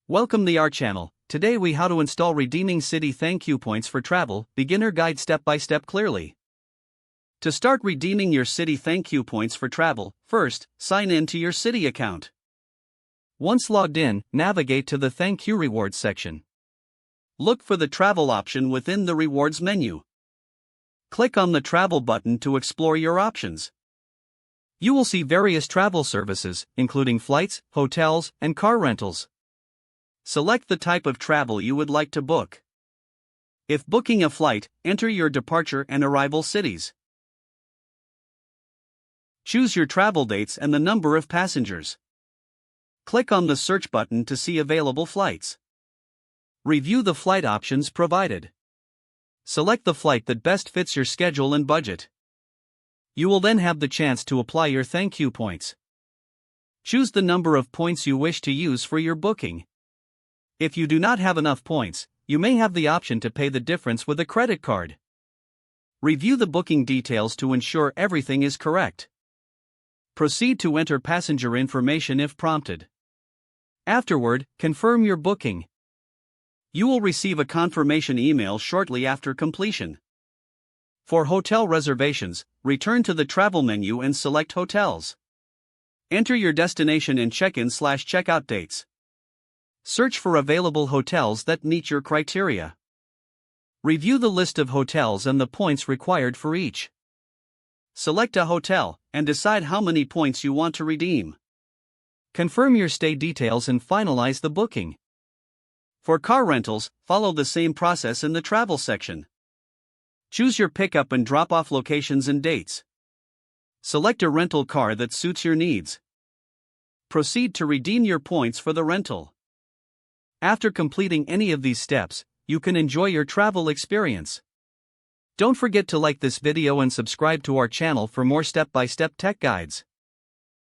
Welcome to our channel. Today we how to install redeeming Citi ThankYou points for travel, beginner guide step by step clearly. To start redeeming your Citi ThankYou points for travel, first, sign in to your Citi account. Once logged in, navigate to the ThankYou rewards section. Look for the travel option within the rewards menu. Click on the travel button to explore your options. You will see various travel services, including flights, hotels, and car rentals. Select the type of travel you would like to book. If booking a flight, enter your departure and arrival cities. Choose your travel dates and the number of passengers. Click on the search button to see available flights. Review the flight options provided. Select the flight that best fits your schedule and budget. You will then have the chance to apply your ThankYou points. Choose the number of points you wish to use for your booking. If you do not have enough points, you may have the option to pay the difference with a credit card. Review the booking details to ensure everything is correct. Proceed to enter passenger information if prompted. Afterward, confirm your booking. You will receive a confirmation email shortly after completion. For hotel reservations, return to the travel menu and select hotels. Enter your destination and check-in/checkout dates. Search for available hotels that meet your criteria. Review the list of hotels and the points required for each. Select a hotel and decide how many points you want to redeem. Confirm your stay details and finalize the booking. For car rentals, follow the same process in the travel section. Choose your pickup and drop-off locations and dates. Select a rental car that suits your needs. Proceed to redeem your points for the rental. After completing any of these steps, you can enjoy your travel experience. Don't forget to like this video and subscribe to our channel for more step-by-step tech guides.